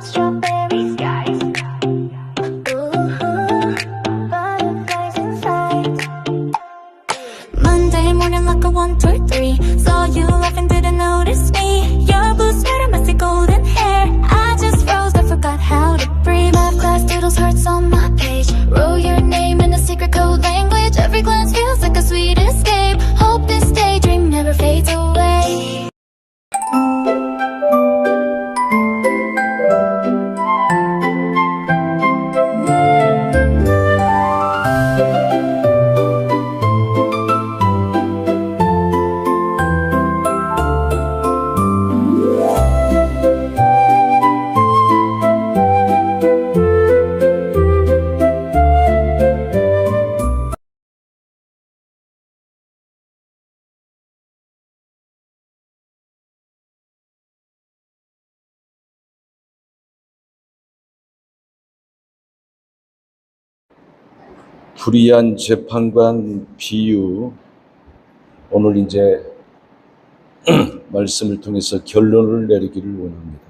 Strawberry skies. Butterflies inside. Monday morning like a 1, 2, 3. Saw you laughing, didn't notice me. Your blue sweater, messy golden hair. I just froze, I forgot how to breathe. Math class doodles hearts on my page. Wrote your name in a secret code language. Every glance feels like a sweet escape. Hope this daydream never fades away. 불의한 재판관 비유, 오늘 이제 말씀을 통해서 결론을 내리기를 원합니다.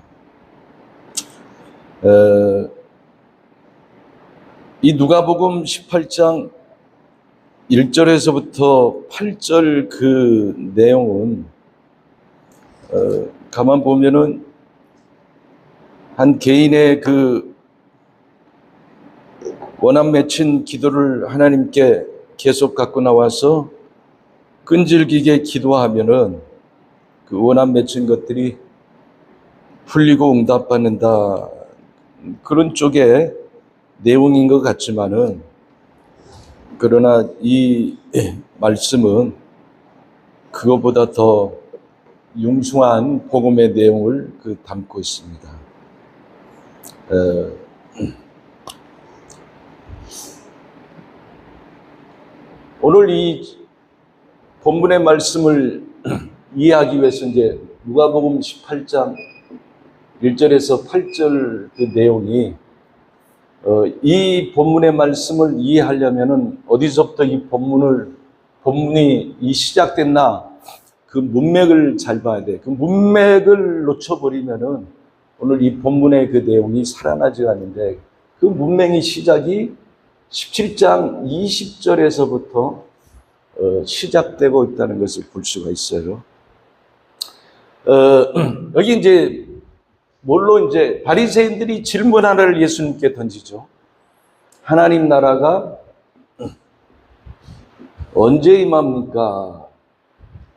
이 누가복음 18장 1절에서부터 8절 그 내용은 가만 보면은 한 개인의 그 원한 맺힌 기도를 하나님께 계속 갖고 나와서 끈질기게 기도하면은 그 원한 맺힌 것들이 풀리고 응답받는다, 그런 쪽의 내용인 것 같지만은, 그러나 이 말씀은 그것보다 더 융숭한 복음의 내용을 담고 있습니다. 오늘 이 본문의 말씀을 이해하기 위해서 이제 누가복음 18장 1절에서 8절 그 내용이, 이 본문의 말씀을 이해하려면은 어디서부터 이 본문이 시작됐나, 그 문맥을 잘 봐야 돼. 그 문맥을 놓쳐버리면은 오늘 이 본문의 그 내용이 살아나지 않는데, 그 문맥의 시작이 17장 20절에서부터 시작되고 있다는 것을 볼 수가 있어요. 여기 이제 뭘로 이제 바리새인들이 질문 하나를 예수님께 던지죠. 하나님 나라가 언제 임합니까?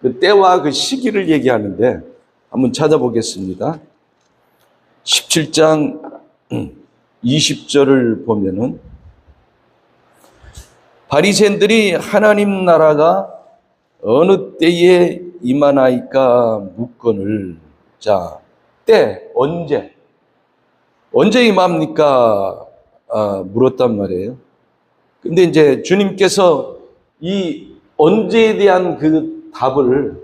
그 때와 그 시기를 얘기하는데 한번 찾아보겠습니다. 17장 20절을 보면은, 바리새인들이 하나님 나라가 어느 때에 임하나이까 묻거늘. 자, 때, 언제 임합니까? 물었단 말이에요. 근데 이제 주님께서 이 언제에 대한 그 답을,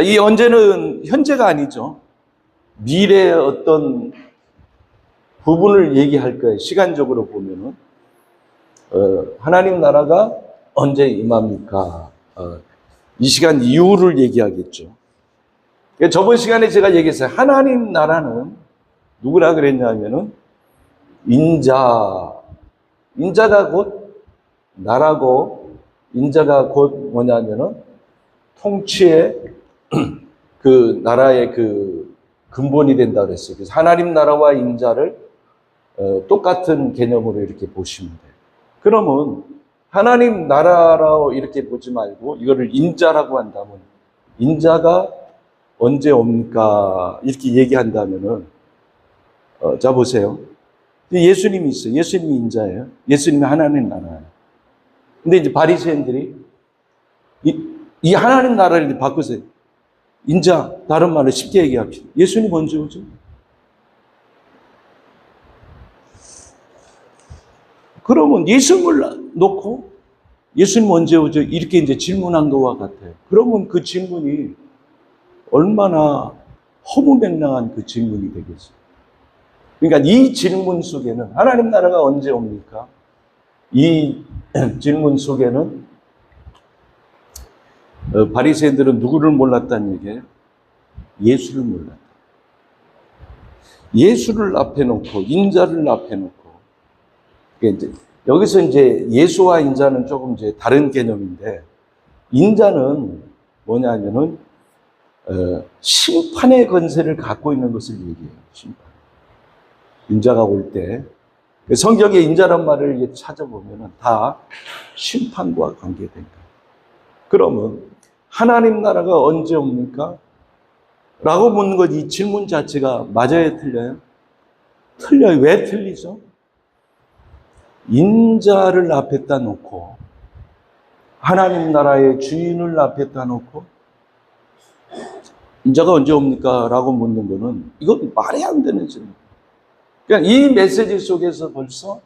이 언제는 현재가 아니죠. 미래의 어떤 부분을 얘기할 거예요. 시간적으로 보면은. 하나님 나라가 언제 임합니까? 이 시간 이후를 얘기하겠죠. 저번 시간에 제가 얘기했어요. 하나님 나라는 누구라 그랬냐면은 인자가 곧 나라고, 인자가 곧 뭐냐면은 통치의 그 나라의 그 근본이 된다 그랬어요. 그래서 하나님 나라와 인자를 똑같은 개념으로 이렇게 보시면 돼요. 그러면 하나님 나라라고 이렇게 보지 말고 이거를 인자라고 한다면, 인자가 언제 옵니까? 이렇게 얘기한다면은, 자 보세요. 예수님이 있어요. 예수님이 인자예요. 예수님이 하나님 나라예요. 근데 이제 바리새인들이 이 하나님 나라를 바꾸세요. 인자, 다른 말로 쉽게 얘기합시다. 예수님 언제 오죠? 그러면 예수님을 놓고 예수님 언제 오죠? 이렇게 이제 질문한 것과 같아요. 그러면 그 질문이 얼마나 허무맹랑한 그 질문이 되겠어요. 그러니까 이 질문 속에는 하나님 나라가 언제 옵니까? 이 질문 속에는 바리새인들은 누구를 몰랐다는 얘기예요? 예수를 몰랐다. 예수를 앞에 놓고 인자를 앞에 놓고 이제 여기서 이제 예수와 인자는 조금 이제 다른 개념인데 인자는 뭐냐면은 심판의 권세를 갖고 있는 것을 얘기해요. 심판. 인자가 올 때 성경에 인자란 말을 찾아보면은 다 심판과 관계된 거예요. 그러면 하나님 나라가 언제 옵니까? 라고 묻는 것, 이 질문 자체가 맞아요, 틀려요? 틀려요. 왜 틀리죠? 인자를 앞에다 놓고 하나님 나라의 주인을 앞에다 놓고 인자가 언제 옵니까? 라고 묻는 거는 이건 말이 안 되는 질문. 그러니까 이 메시지 속에서 벌써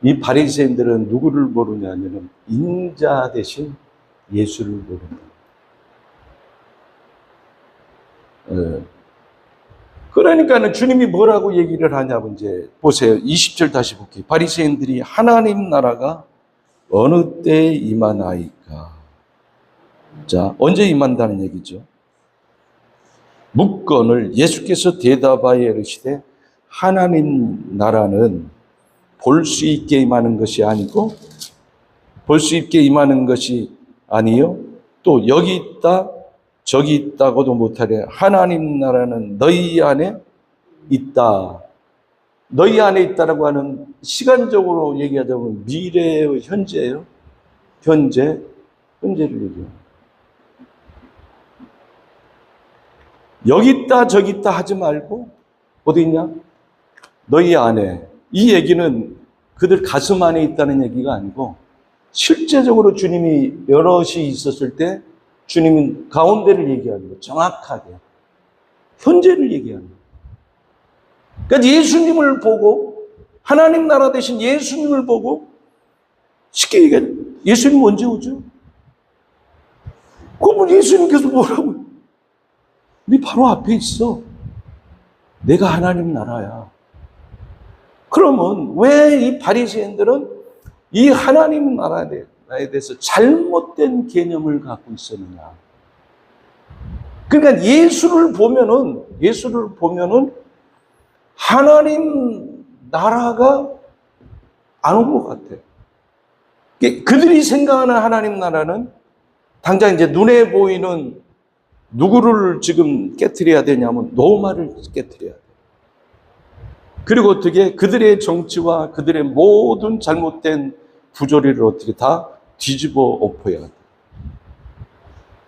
이 바리새인들은 누구를 모르냐면은 인자 대신 예수를 모른다. 그러니까는 주님이 뭐라고 얘기를 하냐면 이제 보세요. 20절 다시 볼게요. 바리새인들이 하나님 나라가 어느 때에 임하나이까? 자, 언제 임한다는 얘기죠? 묻건을 예수께서 대답하여 이르시되 하나님 나라는 볼 수 있게 임하는 것이 아니고 볼 수 있게 임하는 것이 아니요 또 여기 있다 저기 있다고도 못하래. 하나님 나라는 너희 안에 있다. 너희 안에 있다라고 하는 시간적으로 얘기하자면 미래예요, 현재예요? 현재를 얘기해요. 여기 있다 저기 있다 하지 말고 어디 있냐? 너희 안에. 이 얘기는 그들 가슴 안에 있다는 얘기가 아니고 실제적으로 주님이 여럿이 있었을 때 주님은 가운데를 얘기하는 거예요. 정확하게. 현재를 얘기하는 거예요. 그러니까 예수님을 보고 하나님 나라 대신 예수님을 보고 쉽게 얘기해. 예수님 언제 오죠? 그러면 예수님께서 뭐라고요? 네 바로 앞에 있어. 내가 하나님 나라야. 그러면 왜 이 바리새인들은 이 하나님 나라에 대해서 잘못된 개념을 갖고 있었느냐? 그러니까 예수를 보면은 하나님 나라가 안 온 것 같아요. 그들이 생각하는 하나님 나라는 당장 이제 눈에 보이는 누구를 지금 깨트려야 되냐면 노마를 깨트려야 돼요. 그리고 어떻게 그들의 정치와 그들의 모든 잘못된 부조리를 어떻게 다 뒤집어 엎어야 돼.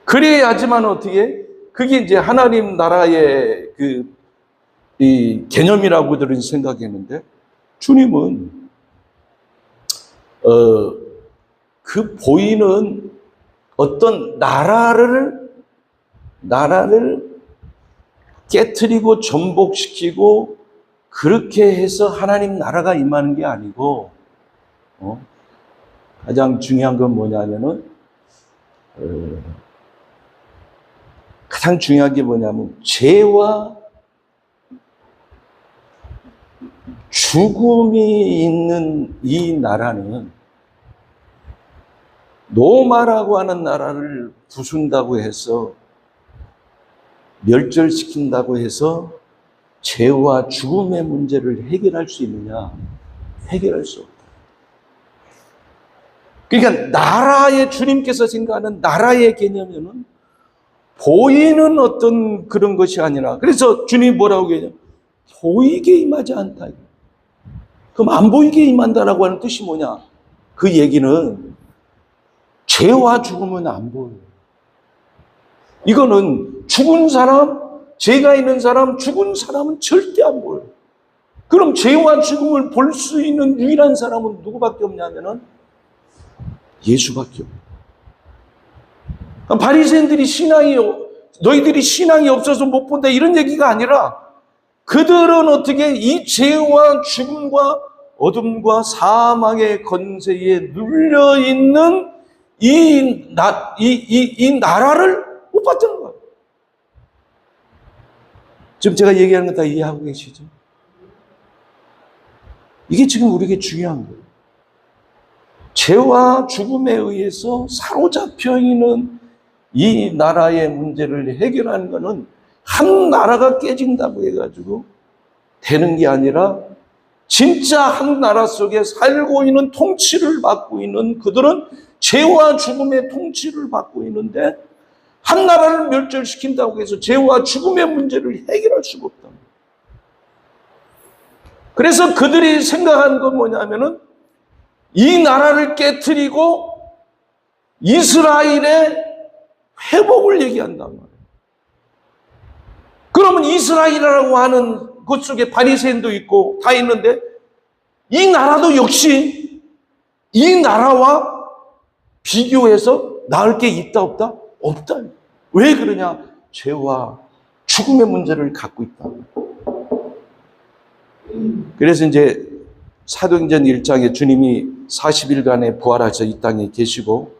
그래야지만 어떻게 그게 이제 하나님 나라의 이 개념이라고 그들은 생각했는데 주님은 그 보이는 어떤 나라를 깨트리고 전복시키고 그렇게 해서 하나님 나라가 임하는 게 아니고 가장 중요한 건 뭐냐면은 가장 중요한 게 뭐냐면 죄와 죽음이 있는 이 나라는 노마라고 하는 나라를 부순다고 해서 멸절시킨다고 해서 죄와 죽음의 문제를 해결할 수 있느냐? 해결할 수 없다. 그러니까 나라의 주님께서 생각하는 나라의 개념에는 보이는 어떤 그런 것이 아니라 그래서 주님이 뭐라고 얘기해요? 보이게 임하지 않다. 그럼 안 보이게 임한다라고 하는 뜻이 뭐냐? 그 얘기는 죄와 죽음은 안 보여요. 이거는 죽은 사람, 죄가 있는 사람, 죽은 사람은 절대 안 보여요. 그럼 죄와 죽음을 볼 수 있는 유일한 사람은 누구밖에 없냐면은 예수밖에 없어요. 바리새인들이 너희들이 신앙이 없어서 못 본다 이런 얘기가 아니라 그들은 어떻게 이 죄와 죽음과 어둠과 사망의 권세에 눌려있는 이 나라를 못 봤다는 거예요. 지금 제가 얘기하는 거 다 이해하고 계시죠? 이게 지금 우리에게 중요한 거예요. 죄와 죽음에 의해서 사로잡혀 있는 이 나라의 문제를 해결하는 것은 한 나라가 깨진다고 해가지고 되는 게 아니라 진짜 한 나라 속에 살고 있는 통치를 받고 있는 그들은 죄와 죽음의 통치를 받고 있는데 한 나라를 멸절시킨다고 해서 죄와 죽음의 문제를 해결할 수가 없다. 그래서 그들이 생각한 건 뭐냐면은 이 나라를 깨트리고 이스라엘의 회복을 얘기한단 말이에요. 그러면 이스라엘이라고 하는 것 속에 바리새인도 있고 다 있는데 이 나라도 역시 이 나라와 비교해서 나을 게 있다 없다? 없다. 왜 그러냐? 죄와 죽음의 문제를 갖고 있다. 그래서 이제 사도행전 1장에 주님이 40일간의 부활하셔 이 땅에 계시고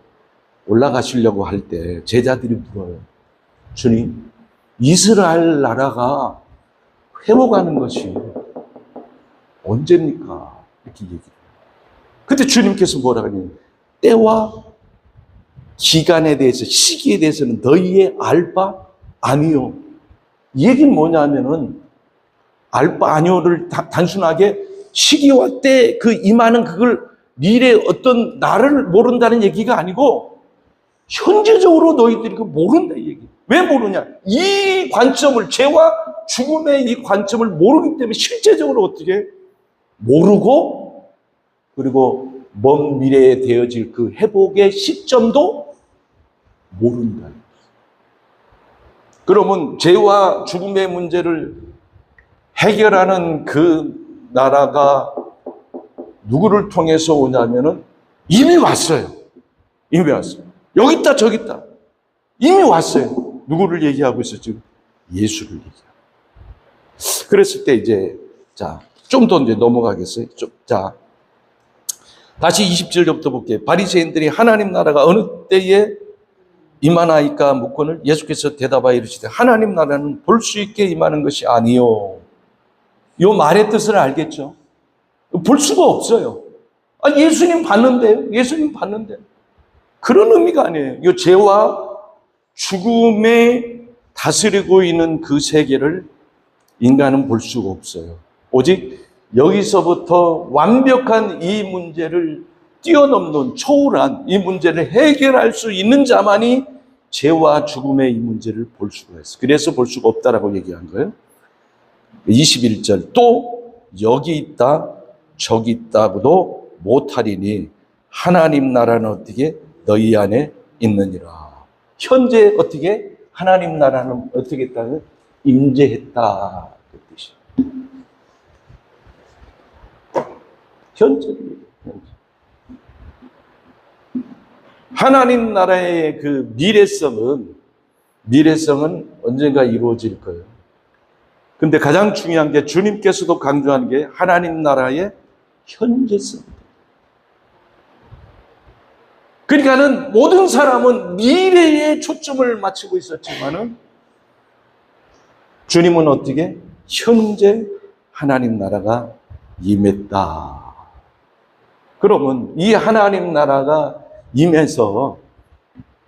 올라가시려고 할 때 제자들이 물어요. 주님, 이스라엘 나라가 회복하는 것이 언제입니까? 이렇게 얘기해요. 그때 주님께서 뭐라 하냐면 때와 기간에 대해서, 시기에 대해서는 너희의 알 바 아니요. 이 얘기는 뭐냐면은 알 바 아니요를 단순하게 시기와 때 그 임하는 그걸 미래 어떤 나를 모른다는 얘기가 아니고 현재적으로 너희들이 그 모른다 이 얘기. 왜 모르냐? 이 관점을, 죄와 죽음의 이 관점을 모르기 때문에 실제적으로 어떻게 모르고 그리고 먼 미래에 되어질 그 회복의 시점도 모른다. 그러면 죄와 죽음의 문제를 해결하는 그 나라가 누구를 통해서 오냐면은 이미 왔어요. 이미 왔어요. 여기 있다 저기 있다. 이미 왔어요. 누구를 얘기하고 있어요? 지금 예수를 얘기하고. 그랬을 때 이제 좀 더 이제 넘어가겠어요. 다시 20절부터 볼게요. 바리새인들이 하나님 나라가 어느 때에 임하나이까 묻거늘 예수께서 대답하여 이르시되 하나님 나라는 볼 수 있게 임하는 것이 아니요. 이 말의 뜻을 알겠죠? 볼 수가 없어요. 아니, 예수님 봤는데요? 예수님 봤는데. 그런 의미가 아니에요. 이 죄와 죽음에 다스리고 있는 그 세계를 인간은 볼 수가 없어요. 오직 여기서부터 완벽한 이 문제를 뛰어넘는 초월한 이 문제를 해결할 수 있는 자만이 죄와 죽음의 이 문제를 볼 수가 있어요. 그래서 볼 수가 없다라고 얘기한 거예요. 21절 또 여기 있다 저기 있다고도 못하리니 하나님 나라는 어떻게 너희 안에 있느니라. 현재 어떻게 하나님 나라는 어떻게 했다는 임재했다 그 뜻이에요. 현재 하나님 나라의 그 미래성은 언젠가 이루어질 거예요. 근데 가장 중요한 게 주님께서도 강조하는 게 하나님 나라의 현재성. 그러니까는 모든 사람은 미래에 초점을 맞추고 있었지만은 주님은 어떻게 현재 하나님 나라가 임했다. 그러면 이 하나님 나라가 임해서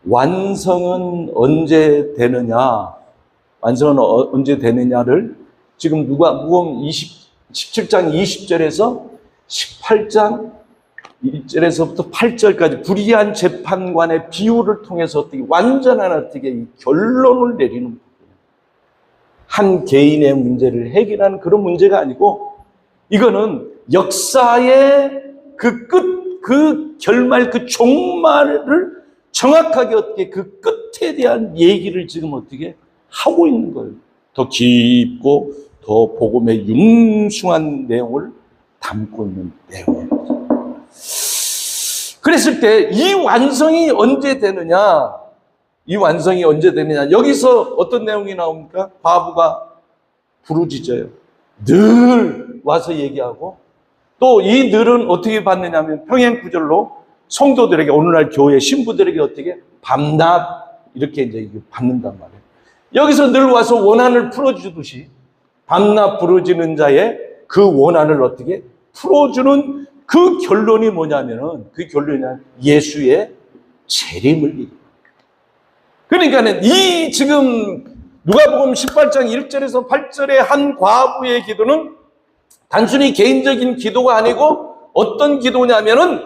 완성은 언제 되느냐? 완성은 언제 되느냐를 지금 누가복음 17장 20절에서 18장 1절에서부터 8절까지 불의한 재판관의 비유를 통해서 어떻게 완전한 어떻게 이 결론을 내리는 부분. 한 개인의 문제를 해결하는 그런 문제가 아니고 이거는 역사의 그 끝, 그 결말, 그 종말을 정확하게 어떻게 그 끝에 대한 얘기를 지금 어떻게 하고 있는 거예요. 더 깊고 더 복음의 융숭한 내용을 담고 있는 내용이에요. 그랬을 때 이 완성이 언제 되느냐? 이 완성이 언제 되느냐? 여기서 어떤 내용이 나옵니까? 과부가 부르짖어요. 늘 와서 얘기하고 또 이 늘은 어떻게 받느냐면 평행구절로 성도들에게 오늘날 교회 신부들에게 어떻게 밤낮 이렇게 이제 받는단 말이에요. 여기서 늘 와서 원한을 풀어주듯이 밤낮 부르짖는 자의 그 원한을 어떻게 풀어주는 그 결론이 뭐냐면은 그 결론이 예수의 재림을 얘기해요. 그러니까는 이 지금 누가복음 18장 1절에서 8절의 한 과부의 기도는 단순히 개인적인 기도가 아니고 어떤 기도냐면은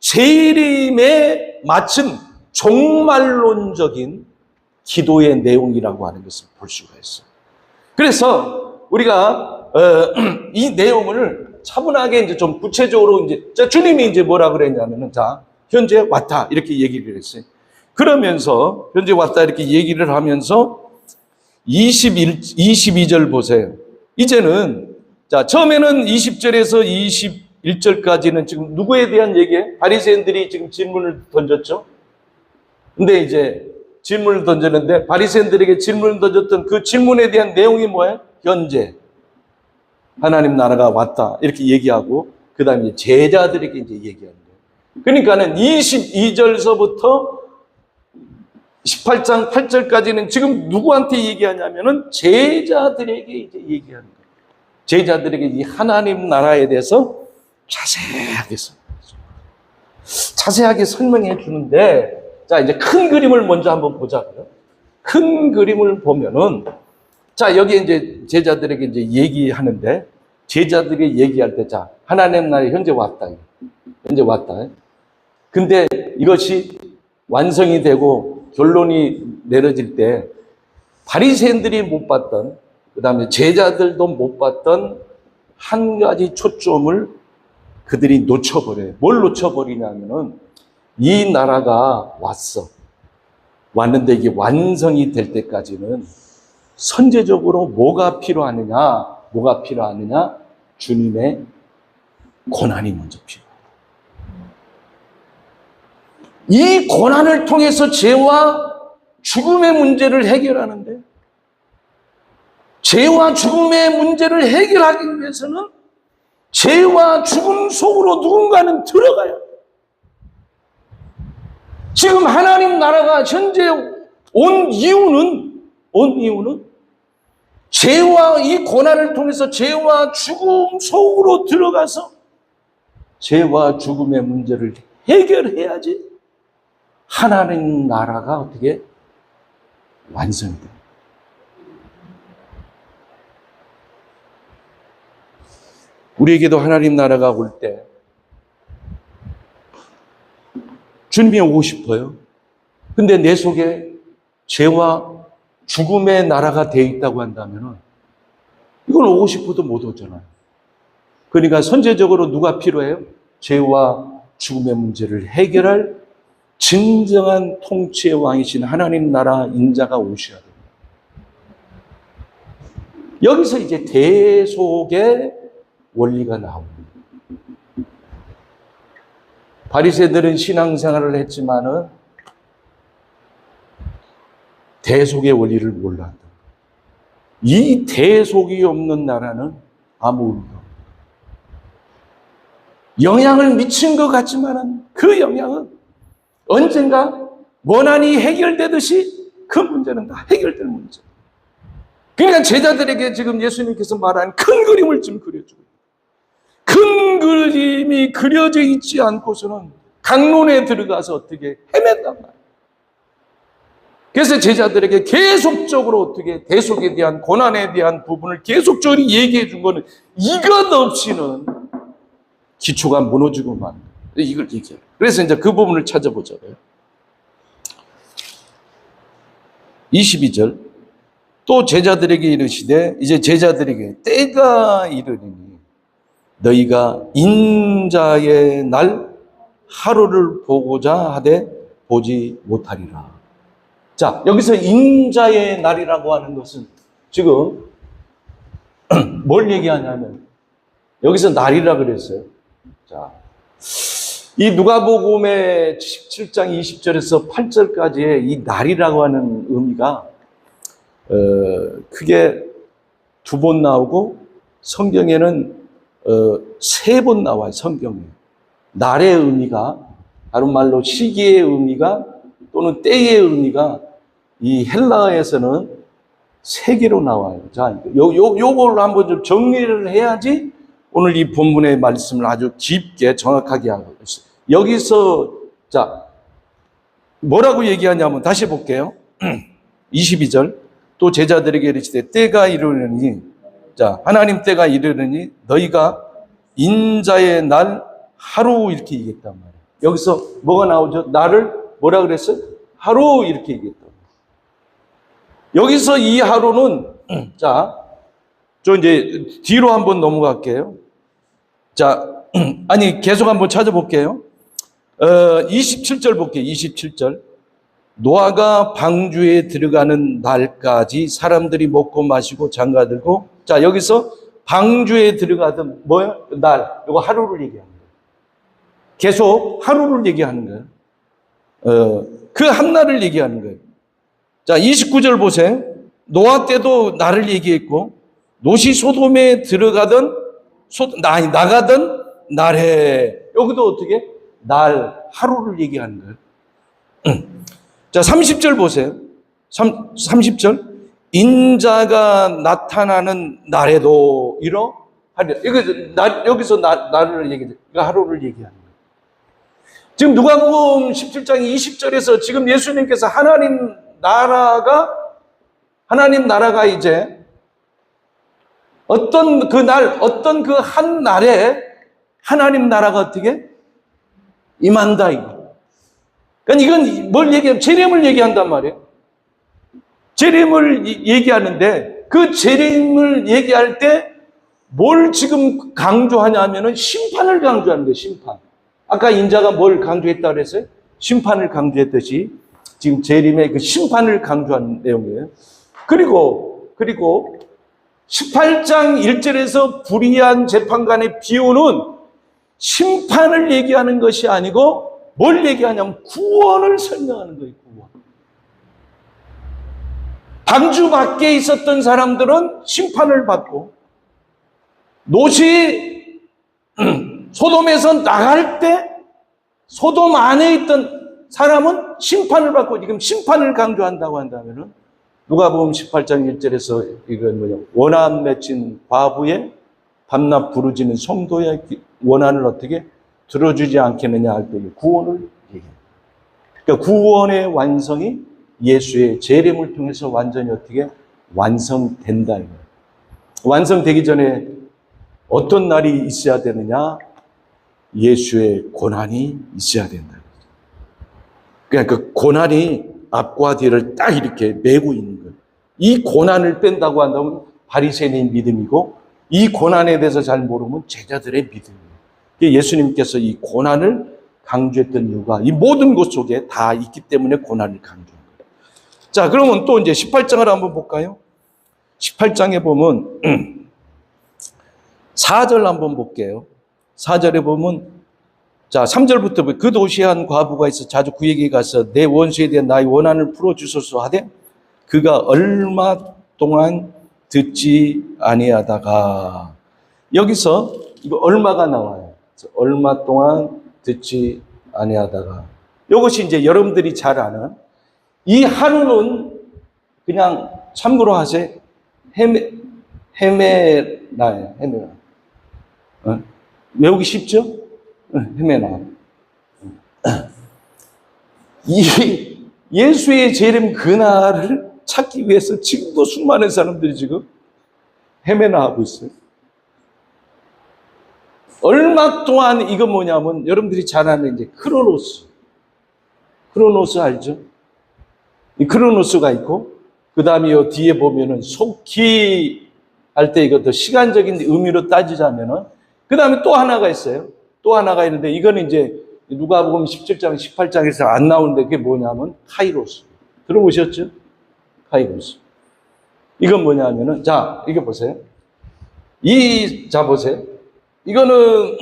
재림에 맞춘 종말론적인 기도의 내용이라고 하는 것을 볼 수가 있어요. 그래서 우리가 이 내용을 차분하게 이제 좀 구체적으로 자, 주님이 이제 뭐라 그랬냐면은 자, 현재 왔다 이렇게 얘기를 했어요. 그러면서 현재 왔다 이렇게 얘기를 하면서 22절 보세요. 이제는 자, 처음에는 20절에서 21절까지는 지금 누구에 대한 얘기예요? 바리새인들이 지금 질문을 던졌죠. 근데 이제 질문을 던졌는데 바리새인들에게 질문을 던졌던 그 질문에 대한 내용이 뭐예요? 현재 하나님 나라가 왔다 이렇게 얘기하고 그 다음에 제자들에게 이제 얘기하는 거예요. 그러니까는 22절서부터 18장 8절까지는 지금 누구한테 얘기하냐면은 제자들에게 이제 얘기하는 거예요. 제자들에게 이 하나님 나라에 대해서 자세하게 설명해 주는데, 자, 이제 큰 그림을 먼저 한번 보자고요. 큰 그림을 보면은, 자, 여기 이제 제자들에게 이제 얘기하는데, 제자들이 얘기할 때, 자, 하나님 나라에 현재 왔다. 현재 왔다. 근데 이것이 완성이 되고 결론이 내려질 때, 바리새인들이 못 봤던, 그 다음에 제자들도 못 봤던 한 가지 초점을 그들이 놓쳐버려요. 뭘 놓쳐버리냐면은 이 나라가 왔어. 왔는데 이게 완성이 될 때까지는 선제적으로 뭐가 필요하느냐? 주님의 고난이 먼저 필요해요. 이 고난을 통해서 죄와 죽음의 문제를 해결하는데, 죄와 죽음의 문제를 해결하기 위해서는 죄와 죽음 속으로 누군가는 들어가요. 지금 하나님 나라가 현재 온 이유는 죄와 이 고난을 통해서 죄와 죽음 속으로 들어가서 죄와 죽음의 문제를 해결해야지 하나님 나라가 어떻게 완성이 돼요. 우리에게도 하나님 나라가 올 때 주님이 오고 싶어요. 근데 내 속에 죄와 죽음의 나라가 되어 있다고 한다면 이건 오고 싶어도 못 오잖아요. 그러니까 선제적으로 누가 필요해요? 죄와 죽음의 문제를 해결할 진정한 통치의 왕이신 하나님 나라 인자가 오셔야 됩니다. 여기서 이제 대속의 원리가 나옵니다. 바리새인들은 신앙생활을 했지만은 대속의 원리를 몰랐다. 이 대속이 없는 나라는 아무 의미가 없다. 영향을 미친 것 같지만은 그 영향은 언젠가 원한이 해결되듯이 그 문제는 다 해결될 문제. 그러니까 제자들에게 지금 예수님께서 말한 큰 그림을 좀 그려주고, 큰 그림이 그려져 있지 않고서는 강론에 들어가서 어떻게 헤맨단 말이에요. 그래서 제자들에게 계속적으로 어떻게 대속에 대한 고난에 대한 부분을 계속적으로 얘기해 준 거는 이것 없이는 기초가 무너지고 만 이걸 얘기해요. 그래서 이제 그 부분을 찾아보자고요. 22절 또 제자들에게 이르시되 이제 제자들에게 때가 이르리니 너희가 인자의 날 하루를 보고자 하되 보지 못하리라. 자, 여기서 인자의 날이라고 하는 것은 지금 뭘 얘기하냐면 여기서 날이라 그랬어요. 자, 이 누가복음의 17장 20절에서 8절까지의 이 날이라고 하는 의미가 크게 2번 나오고 성경에는 3번 나와요. 성경에. 날의 의미가, 다른 말로 시기의 의미가 또는 때의 의미가 이 헬라어에서는 3개로 나와요. 자, 요걸 한번 좀 정리를 해야지 오늘 이 본문의 말씀을 아주 깊게 정확하게 하고 있어요. 여기서 자 뭐라고 얘기하냐면 다시 볼게요. 22절 또 제자들에게 이르시되 때가 이르려니 자, 하나님 때가 이르느니 너희가 인자의 날 하루 이렇게 얘기했단 말이에요. 여기서 뭐가 나오죠? 나를 뭐라 그랬어요? 하루 이렇게 얘기했단 말이에요. 여기서 이 하루는 자, 저 이제 뒤로 한번 넘어갈게요. 자, 아니 계속 한번 찾아볼게요. 27절 볼게요. 27절. 노아가 방주에 들어가는 날까지 사람들이 먹고 마시고 장가들고, 자, 여기서 방주에 들어가던 뭐요? 날, 이거 하루를 얘기하는 거예요. 계속 하루를 얘기하는 거예요. 그 한 날을 얘기하는 거예요. 자, 29절 보세요. 노아 때도 날을 얘기했고, 롯이 소돔에 들어가던 나가던 날에, 여기도 어떻게? 날, 하루를 얘기하는 거예요. 자, 30절 보세요. 30절. 인자가 나타나는 날에도 이러하리라. 여기서 날을 얘기해. 이거 하루를 얘기하는 거예요. 지금 누가복음 17장 20절에서 지금 예수님께서 하나님 나라가 이제 어떤 그 그 한 날에 하나님 나라가 어떻게 임한다 이거. 그러니까 이건 뭘 얘기하면 재림을 얘기한단 말이에요. 재림을 얘기하는데 그 재림을 얘기할 때 뭘 지금 강조하냐면은 심판을 강조하는 거예요. 심판. 아까 인자가 뭘 강조했다 그랬어요? 심판을 강조했듯이 지금 재림의 그 심판을 강조하는 내용이에요. 그리고 18장 1절에서 불의한 재판관의 비유는 심판을 얘기하는 것이 아니고 뭘 얘기하냐면 구원을 설명하는 거예요. 구원. 방주 밖에 있었던 사람들은 심판을 받고, 롯이 소돔에서 나갈 때 소돔 안에 있던 사람은 심판을 받고, 지금 심판을 강조한다고 한다면은 누가복음 18장 1절에서 이건 뭐냐, 원한 맺힌 과부의 밤낮 부르짖는 성도의 원한을 어떻게 들어주지 않겠느냐 할 때 구원을 얘기해요. 그러니까 구원의 완성이 예수의 재림을 통해서 완전히 어떻게 완성된다. 완성되기 전에 어떤 날이 있어야 되느냐? 예수의 고난이 있어야 된다. 그러니까 그 고난이 앞과 뒤를 딱 이렇게 메고 있는 거예요. 이 고난을 뺀다고 한다면 바리새인의 믿음이고, 이 고난에 대해서 잘 모르면 제자들의 믿음이에요. 예수님께서 이 고난을 강조했던 이유가 이 모든 것 속에 다 있기 때문에 고난을 강조한 거예요. 자, 그러면 또 이제 18장을 한번 볼까요? 18장에 보면 4절 한번 볼게요. 4절에 보면, 자, 3절부터 그 도시에 한 과부가 있어 자주 그에게 가서 내 원수에 대한 나의 원한을 풀어주소서 하되 그가 얼마 동안 듣지 아니하다가, 여기서 이거 얼마가 나와요. 얼마 동안 듣지 아니하다가, 이것이 이제 여러분들이 잘 아는 이 하루는 그냥 참고로 하세요. 헤메나예요. 헤메나. 외우기 쉽죠? 헤메나. 이 예수의 재림 그날을 찾기 위해서 지금도 수많은 사람들이 지금 헤매나 하고 있어요. 얼마 동안, 이거 뭐냐면 여러분들이 잘 아는 이제 크로노스 알죠? 이 크로노스가 있고, 그 다음에 요 뒤에 보면은 속히 할 때 이것도 시간적인 의미로 따지자면은, 그 다음에 또 하나가 있어요. 또 하나가 있는데, 이거는 이제 누가복음 17장, 18장에서 안 나오는데 그게 뭐냐면 카이로스. 들어보셨죠? 카이로스. 이건 뭐냐면은, 자, 이거 보세요. 자, 보세요. 이거는,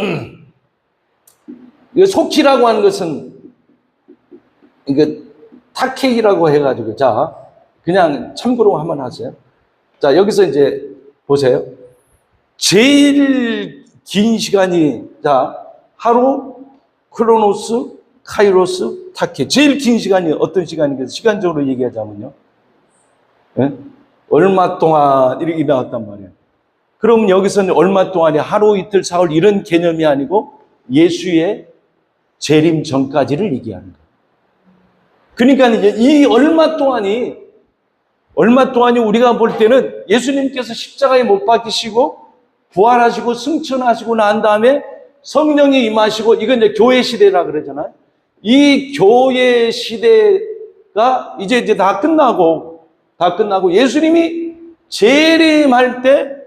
이거 속히라고 하는 것은, 이거 타케이라고 해가지고, 자, 그냥 참고로 한번 하세요. 자, 여기서 이제 보세요. 제일 긴 시간이, 자, 하루, 크로노스, 카이로스, 타케. 제일 긴 시간이 어떤 시간이겠어요? 시간적으로 얘기하자면요. 네? 얼마 동안 이렇게 나왔단 말이에요. 그럼 여기서는 얼마 동안이 하루, 이틀, 사흘 이런 개념이 아니고 예수의 재림 전까지를 얘기하는 거예요. 그러니까 이제 이 얼마 동안이 얼마 동안이 우리가 볼 때는 예수님께서 십자가에 못 박히시고 부활하시고 승천하시고 난 다음에 성령이 임하시고, 이건 이제 교회 시대라 그러잖아요. 이 교회 시대가 이제 다 끝나고 예수님이 재림할 때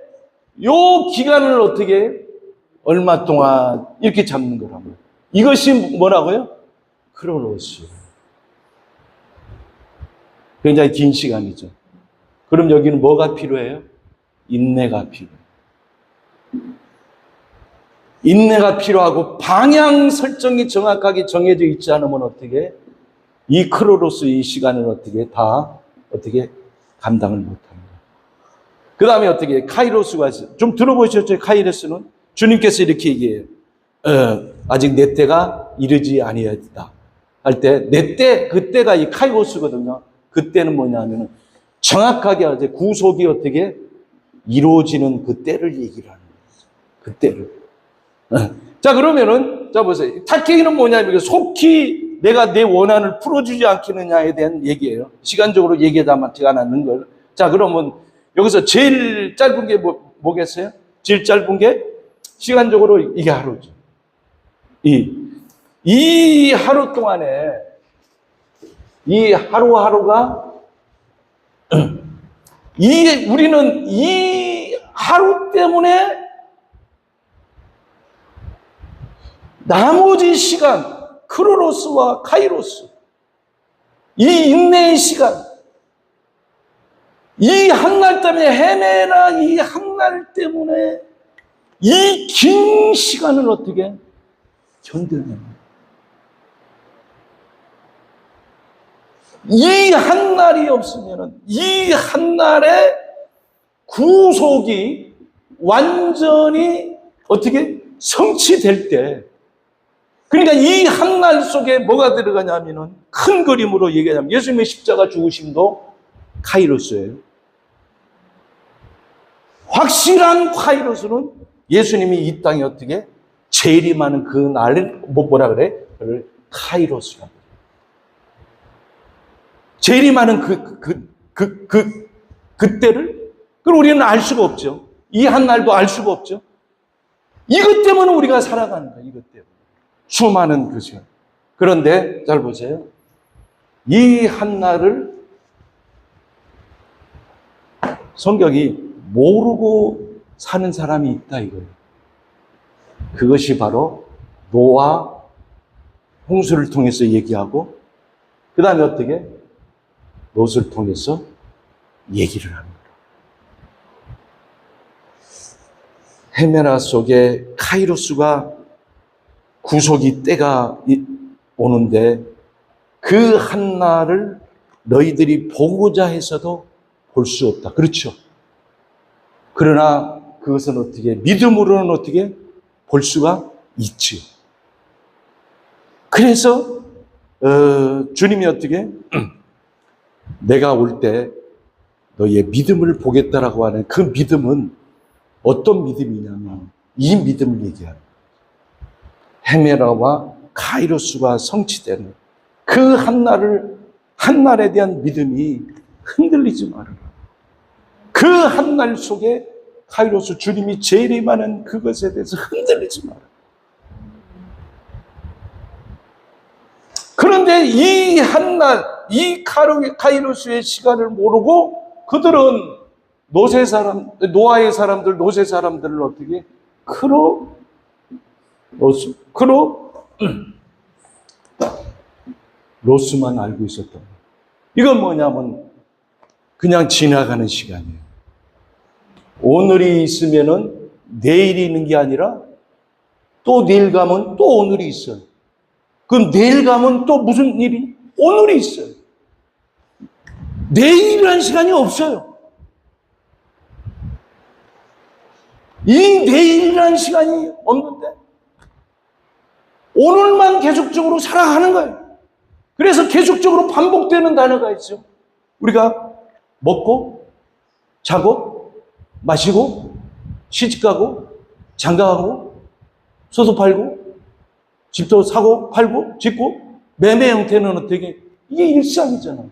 요 기간을 어떻게 얼마 동안 이렇게 잡는 거라고요. 이것이 뭐라고요? 크로노스. 굉장히 긴 시간이죠. 그럼 여기는 뭐가 필요해요? 인내가 필요해요. 인내가 필요하고 방향 설정이 정확하게 정해져 있지 않으면 어떻게 이 크로노스 이 시간을 어떻게 감당을 못합니다. 그 다음에 어떻게 카이로스가 있어요. 좀 들어보셨죠? 카이로스는 주님께서 이렇게 얘기해요. 아직 내 때가 이르지 아니하였다 할 때, 내 때, 그때가 이 카이로스거든요. 그때는 뭐냐면은 정확하게 이제 구속이 어떻게 이루어지는 그 때를 얘기를 하는 거예요. 그 때를. 자, 그러면은, 자, 보세요. 탁케이는 뭐냐면, 속히 내가 내 원한을 풀어주지 않겠느냐에 대한 얘기예요. 시간적으로 얘기하다 맞지 않았는 걸. 자, 그러면 여기서 제일 짧은 게 뭐겠어요? 제일 짧은 게 시간적으로 이게 하루죠. 이 하루 동안에 이 하루하루가 우리는 이 하루 때문에 나머지 시간, 크로노스와 카이로스, 이 인내의 시간, 이 한 날 때문에 헤매나 이 한 날 때문에 이 긴 시간을 어떻게 견뎌내는, 이 한 날이 없으면은 이 한 날의 구속이 완전히 어떻게 성취될 때, 그러니까 이 한 날 속에 뭐가 들어가냐면은 큰 그림으로 얘기하자면 예수님의 십자가 죽으심도 카이로스예요. 확실한 카이로스는 예수님이 이 땅에 어떻게 재림하는 그 날을 뭐라 그래? 그걸 카이로스라고. 재림하는 그때를 그걸 우리는 알 수가 없죠. 이 한 날도 알 수가 없죠. 이것 때문에 우리가 살아가는 거예요. 이것 때문에. 수많은 그 시간. 그런데 잘 보세요. 이 한 날을 성경이 모르고 사는 사람이 있다 이거예요. 그것이 바로 노아 홍수를 통해서 얘기하고, 그 다음에 어떻게 롯을 통해서 얘기를 하는 거예요. 헤메라 속에 카이로스가 구속이 때가 오는데 그 한 날을 너희들이 보고자 해서도 볼 수 없다. 그렇죠? 그러나 그것은 어떻게 믿음으로는 어떻게 볼 수가 있지요. 그래서 주님이 어떻게 내가 올 때 너희의 믿음을 보겠다라고 하는 그 믿음은 어떤 믿음이냐면 이 믿음을 얘기하는 거예요. 헤메라와 카이로스가 성취되는 그 한 날에 대한 믿음이 흔들리지 말아라. 그 한 날 속에 카이로스 주님이 재림하는 그것에 대해서 흔들리지 마라. 그런데 이 한 날, 이 카이로스의 시간을 모르고 그들은 노아의 사람들, 노세 사람들을 어떻게 로스만 알고 있었던 거예요. 이건 뭐냐면 그냥 지나가는 시간이에요. 오늘이 있으면은 내일이 있는 게 아니라 또 내일 가면 또 오늘이 있어요. 그럼 내일 가면 또 무슨 일이? 오늘이 있어요. 내일이라는 시간이 없어요. 이 내일이라는 시간이 없는데 오늘만 계속적으로 살아가는 거예요. 그래서 계속적으로 반복되는 단어가 있죠. 우리가 먹고 자고 마시고 시집가고 장가가고 소도 팔고 집도 사고 팔고 짓고 매매 형태는 어떻게 이게 일상이잖아요.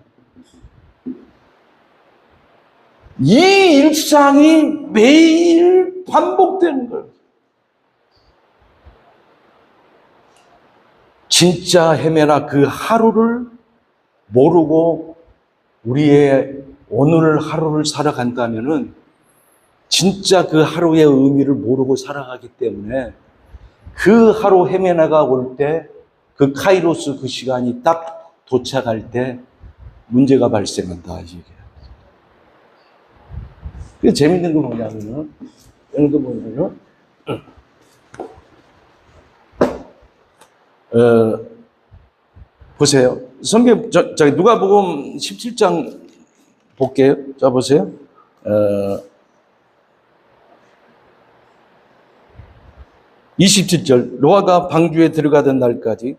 이 일상이 매일 반복되는 거예요. 진짜 헤매나 그 하루를 모르고 우리의 오늘 하루를 살아간다면은 진짜 그 하루의 의미를 모르고 살아가기 때문에 그 하루 헤매나가 올 때 그 카이로스 그 시간이 딱 도착할 때 문제가 발생한다. 이게. 그 재밌는 거 뭐냐면은 이런 거 뭐냐면 보세요. 성경 누가복음 17장 볼게요. 자 보세요. 27절 노아가 방주에 들어가던 날까지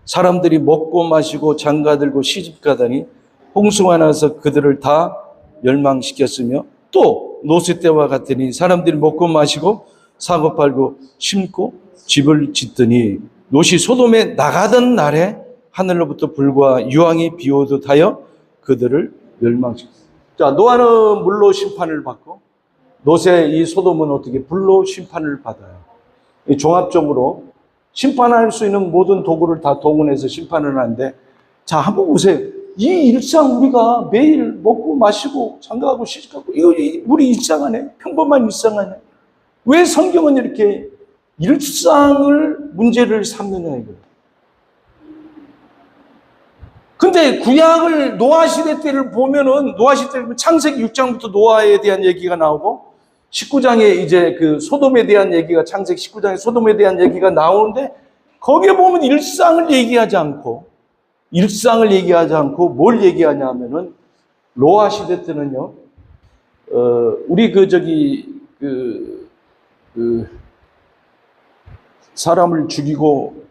사람들이 먹고 마시고 장가들고 시집가더니 홍수가 나서 그들을 다 멸망시켰으며 또 노세 때와 같으니 사람들이 먹고 마시고 사고 팔고 심고 집을 짓더니 롯이 소돔에 나가던 날에 하늘로부터 불과 유황이 비오듯 하여 그들을 멸망시켰습니다. 자, 노아는 물로 심판을 받고 롯의 이 소돔은 어떻게 불로 심판을 받아요. 종합적으로 심판할 수 있는 모든 도구를 다 동원해서 심판을 하는데, 자, 한번 보세요. 이 일상 우리가 매일 먹고 마시고 장가가고 시집가고 이거 우리 일상 안에 평범한 일상 안에 왜 성경은 이렇게 일상을 문제를 삼느냐 이거예요. 근데 구약을 노아 시대 때를 보면은 노아 시대 때 창세기 6장부터 노아에 대한 얘기가 나오고 19장에 이제 그 소돔에 대한 얘기가 창세기 19장에 소돔에 대한 얘기가 나오는데 거기에 보면 일상을 얘기하지 않고 뭘 얘기하냐면은 노아 시대 때는요. 우리 사람을 죽이고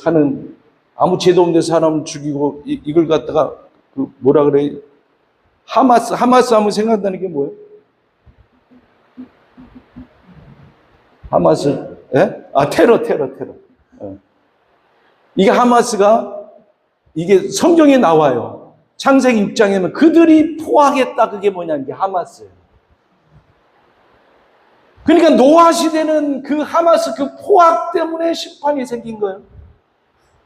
하는 아무 죄도 없는 사람을 죽이고 이걸 갖다가 뭐라 그래? 하마스 하면 생각나는 게 뭐예요? 하마스, 예? 테러. 이게 하마스가, 이게 성경에 나와요. 창세기 6장에는 그들이 포악했다. 그게 뭐냐면 이게 하마스예요. 그러니까 노아 시대는 그 하마스 그 포악 때문에 심판이 생긴 거예요.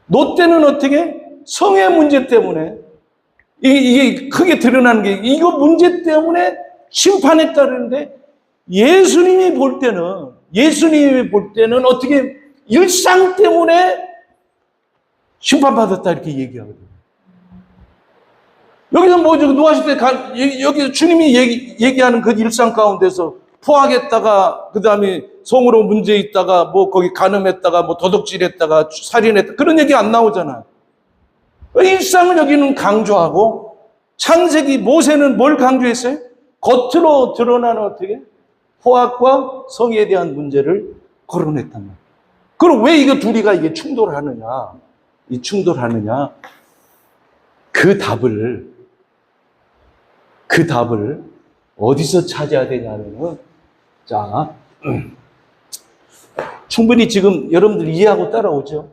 노 때는 어떻게? 성의 문제 때문에. 이게 크게 드러나는 게, 이거 문제 때문에 심판했다 그러는데, 예수님이 볼 때는 어떻게 일상 때문에 심판받았다 이렇게 얘기하거든요. 여기서 노아 시대 여기서 주님이 얘기하는 그 일상 가운데서 포악했다가 그다음에 성으로 문제 있다가 거기 간음했다가 도둑질했다가 살인했다 그런 얘기 안 나오잖아. 일상을 여기는 강조하고 창세기 모세는 뭘 강조했어요? 겉으로 드러나는 어떻게? 포악과 성에 대한 문제를 거론했단 말이에요. 그럼 왜 이거 둘이가 이게 충돌하느냐? 그 답을 어디서 찾아야 되냐면은, 자, 충분히 지금 여러분들 이해하고 따라오죠?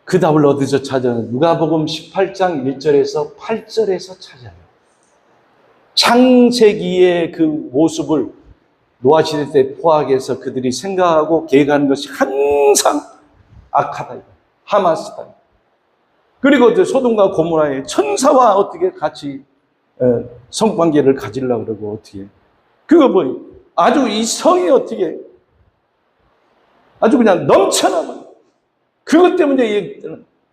그 답을 어디서 찾아야 되냐? 누가복음 18장 1절에서 8절에서 찾아요. 창세기의 그 모습을 노아 시대 때 포악해서 그들이 생각하고 계획하는 것이 항상 악하다. 하마스다. 그리고 이제 소돔과 고모라의 천사와 어떻게 같이 성관계를 가지려고 그러고 어떻게. 그거 아주 이 성이 어떻게 아주 그냥 넘쳐나버려. 그것 때문에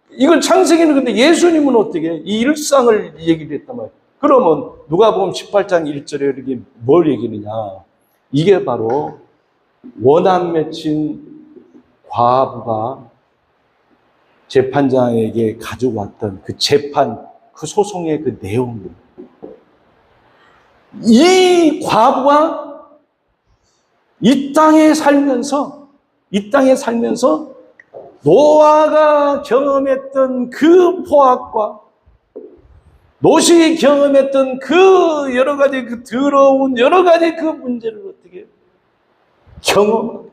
이걸 창세기는 근데 예수님은 어떻게 이 일상을 얘기를 했단 말이에요. 그러면 누가복음 18장 1절에 이렇게 뭘 얘기하느냐. 이게 바로 원한 맺힌 과부가 재판장에게 가져왔던 그 재판, 그 소송의 그 내용입니다. 이 과부가 이 땅에 살면서 노아가 경험했던 그 포악과 롯이 경험했던 그 여러 가지 그 더러운 여러 가지 그 문제를 어떻게 경험하고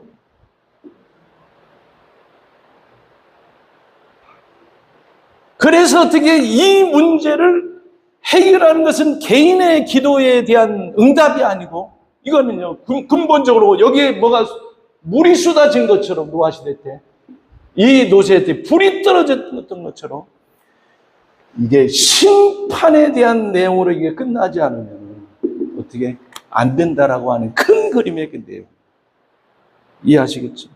그래서 어떻게 이 문제를 해결하는 것은 개인의 기도에 대한 응답이 아니고 이거는요 근본적으로 여기에 뭐가 물이 쏟아진 것처럼 노아시대 때 이 노세 때 불이 떨어졌던 것처럼 이게 심판에 대한 내용으로 이게 끝나지 않으면 어떻게 안 된다라고 하는 큰 그림의 건데요. 이해하시겠죠?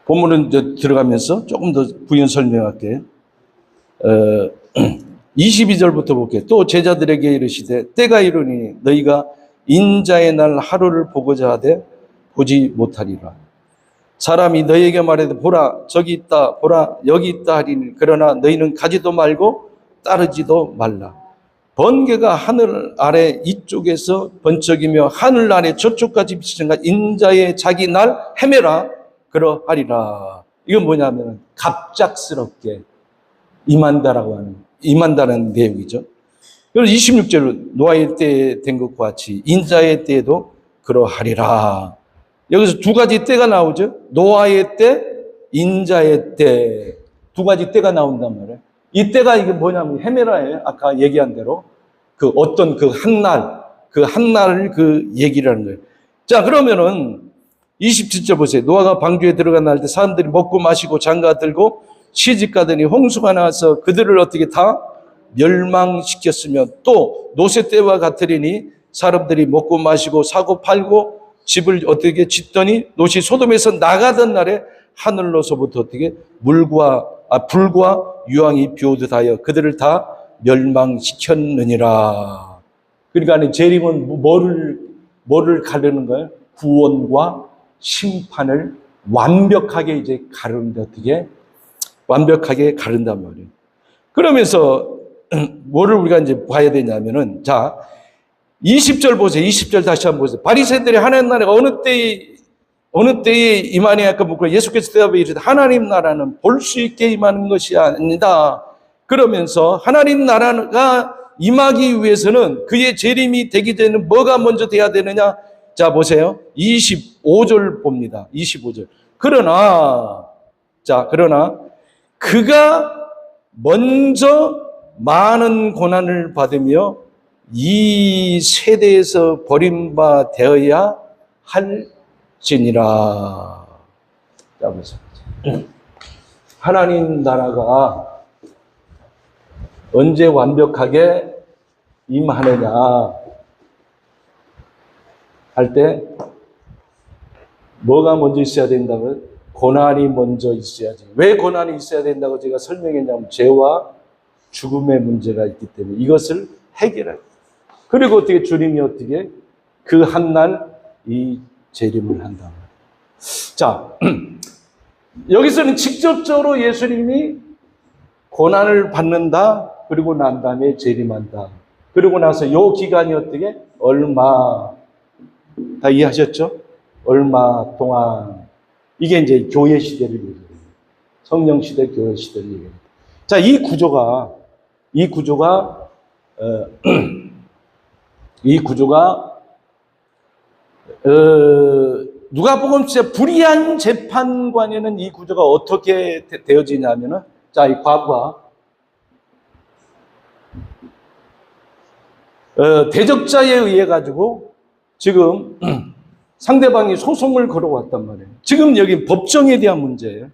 본문은 들어가면서 조금 더 부연 설명할게요. 22절부터 볼게요. 또 제자들에게 이르시되 때가 이르니 너희가 인자의 날 하루를 보고자 하되 보지 못하리라. 사람이 너희에게 말해도 보라 저기 있다 보라 여기 있다 하리니 그러나 너희는 가지도 말고 따르지도 말라. 번개가 하늘 아래 이쪽에서 번쩍이며 하늘 아래 저쪽까지 비치는가 인자의 자기 날 헤매라 그러하리라. 이건 뭐냐면 갑작스럽게 임한다는 내용이죠. 그래서 26절로 노아의 때에 된 것과 같이 인자의 때에도 그러하리라. 여기서 두 가지 때가 나오죠. 노아의 때, 인자의 때. 두 가지 때가 나온단 말이에요. 이 때가 이게 뭐냐면 헤메라예요. 아까 얘기한 대로 그 어떤 그 한날을 그 얘기를 하는 거예요. 자, 그러면은 27절 보세요. 노아가 방주에 들어간 날 때 사람들이 먹고 마시고 장가 들고 시집 가더니 홍수가 나와서 그들을 어떻게 다 멸망시켰으며 또 노세 때와 같으리니 사람들이 먹고 마시고 사고 팔고 집을 어떻게 짓더니 노시 소돔에서 나가던 날에 하늘로서부터 어떻게 불과 유황이 비오듯하여 그들을 다 멸망시켰느니라. 그러니까 재림은 뭐를 가르는 거예요? 구원과 심판을 완벽하게 이제 가르는데 어떻게 완벽하게 가른단 말이에요. 그러면서 뭐를 우리가 이제 봐야 되냐면은 자 20절 보세요. 20절 다시 한번 보세요. 바리새인들이 하나님 나라가 어느 때에 임하냐 아까 묻고 예수께서 대답해 이르되 하나님 나라는 볼 수 있게 임하는 것이 아니다. 그러면서 하나님 나라가 임하기 위해서는 그의 재림이 되기 전에는 뭐가 먼저 돼야 되느냐? 자 보세요. 25절 봅니다. 25절. 그러나 그가 먼저 많은 고난을 받으며 이 세대에서 버림받아야 할지니라. 자 보세요. 하나님 나라가 언제 완벽하게 임하느냐 할 때 뭐가 먼저 있어야 된다고요? 고난이 먼저 있어야지. 왜 고난이 있어야 된다고 제가 설명했냐면 죄와 죽음의 문제가 있기 때문에 이것을 해결해요. 그리고 어떻게 주님이 어떻게 그 한날 이 재림을 한다. 자, 여기서는 직접적으로 예수님이 고난을 받는다. 그리고 난 다음에 재림한다. 그리고 나서 요 기간이 어떻게 얼마 다 이해하셨죠? 얼마 동안 이게 이제 교회 시대를 얘기해요. 성령 시대, 교회 시대를 얘기해요. 자, 이 구조가 누가복음 진짜 불의한 재판관에는 이 구조가 어떻게 되어지냐면은 자, 이 과부가 대적자에 의해 가지고 지금 상대방이 소송을 걸어왔단 말이에요. 지금 여기 법정에 대한 문제예요.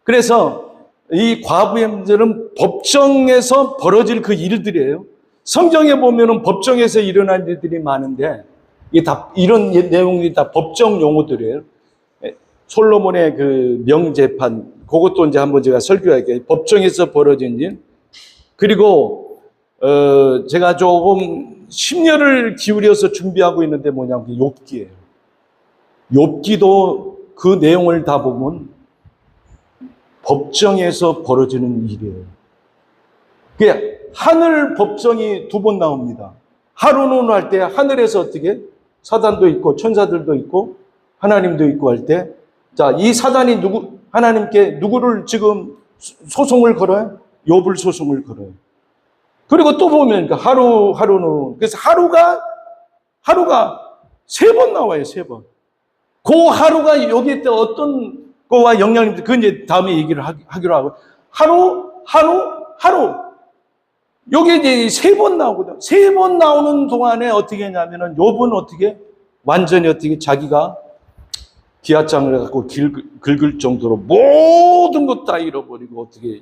그래서 이 과부의 문제는 법정에서 벌어질 그 일들이에요. 성경에 보면은 법정에서 일어난 일들이 많은데 이게 다 이런 내용이 다 법정 용어들이에요. 솔로몬의 그 명재판 그것도 이제 한번 제가 설교할게요. 법정에서 벌어진 일. 그리고 제가 조금 심려를 기울여서 준비하고 있는데 뭐냐면 욥기예요. 욥기도 그 내용을 다 보면 법정에서 벌어지는 일이에요. 그게 하늘 법정이 두 번 나옵니다. 하루는 할 때 하늘에서 어떻게 사단도 있고 천사들도 있고 하나님도 있고 할 때 자, 이 사단이 하나님께 누구를 지금 소송을 걸어요? 욥을 소송을 걸어요. 그리고 또 보면 하루는 그래서 하루가 세 번 나와요. 세 번. 그 하루가 여기 때 어떤 그거와 영양님들, 그 이제 다음에 얘기를 하기로 하고, 하루. 요게 이제 3번 나오거든. 3번 나오는 동안에 어떻게 했냐면은, 요번 어떻게, 완전히 어떻게 자기가 기아장을 갖고 긁을 정도로 모든 것 다 잃어버리고, 어떻게,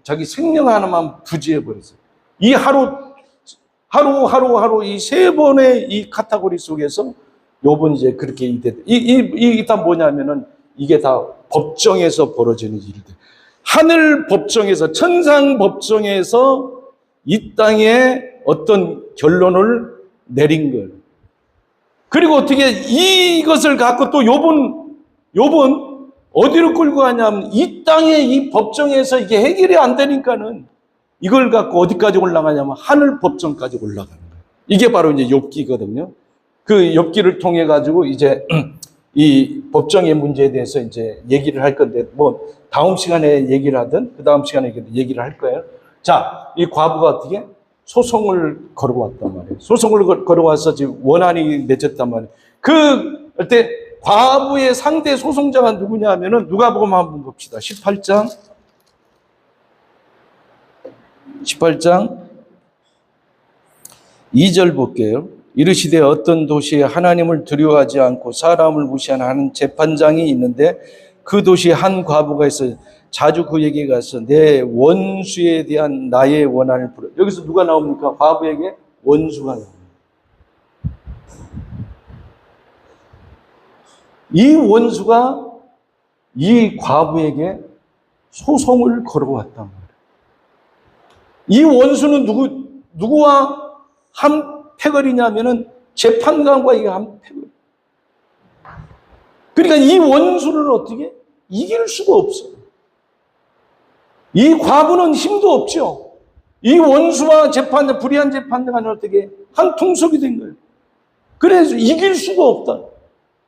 자기 생명 하나만 부지해버렸어요. 이 하루, 이 3번의 이 카테고리 속에서 요번 이제 그렇게 이게 다 뭐냐면은 이게 다 법정에서 벌어지는 일들. 하늘 법정에서, 천상 법정에서 이 땅에 어떤 결론을 내린 거예요. 그리고 어떻게 이것을 갖고 또 요번 어디로 끌고 가냐면 이 땅의 이 법정에서 이게 해결이 안 되니까는 이걸 갖고 어디까지 올라가냐면 하늘 법정까지 올라가는 거예요. 이게 바로 이제 욥기거든요. 그 욥기를 통해 가지고 이제 이 법정의 문제에 대해서 이제 얘기를 할 건데, 뭐 다음 시간에 얘기를 하든 그 다음 시간에 얘기를 할 거예요. 자, 이 과부가 어떻게 소송을 걸어왔단 말이에요. 소송을 걸어와서 지금 원한이 맺혔단 말이에요. 그때 과부의 상대 소송자가 누구냐 하면은 누가복음 한번 봅시다. 18장 2절 볼게요. 이르시되 어떤 도시에 하나님을 두려워하지 않고 사람을 무시하는 재판장이 있는데 그 도시에 한 과부가 있어요. 자주 그에게 가서 내 원수에 대한 나의 원한을 풀어. 여기서 누가 나옵니까? 과부에게 원수가 나옵니다. 이 원수가 이 과부에게 소송을 걸어왔단 말이에요. 이 원수는 누구와 한 패거리냐면은 재판관과 이게 한 패거리. 그러니까 이 원수를 어떻게 이길 수가 없어요. 이 과부는 힘도 없죠. 이 원수와 재판관, 불의한 재판관은 어떻게 한 통속이 된 거예요. 그래서 이길 수가 없다.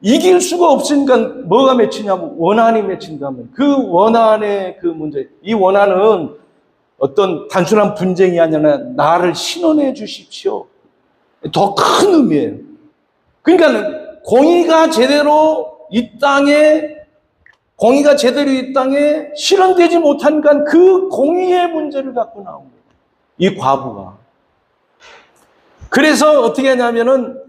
이길 수가 없으니까 뭐가 맺히냐면 원한이 맺힌다면 그 원한의 그 문제, 이 원한은 어떤 단순한 분쟁이 아니라 나를 신원해 주십시오. 더 큰 의미예요. 그러니까 공의가 제대로 이 땅에 실현되지 못하니까 그 공의의 문제를 갖고 나온 거예요. 이 과부가. 그래서 어떻게 하냐면은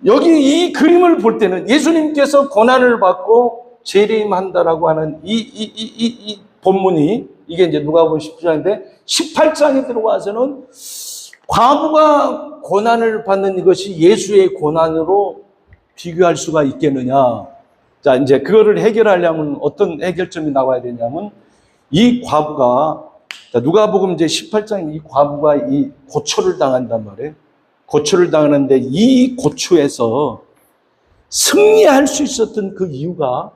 여기 이 그림을 볼 때는 예수님께서 고난을 받고 재림한다라고 하는 이 본문이 이게 이제 누가복음 10장인데 18장에 들어와서는 과부가 고난을 받는 이것이 예수의 고난으로 비교할 수가 있겠느냐. 자, 이제 그거를 해결하려면 어떤 해결점이 나와야 되냐면 이 과부가, 자, 누가복음 이제 18장 이 과부가 이 고초를 당한단 말이에요. 고초를 당하는데 이 고초에서 승리할 수 있었던 그 이유가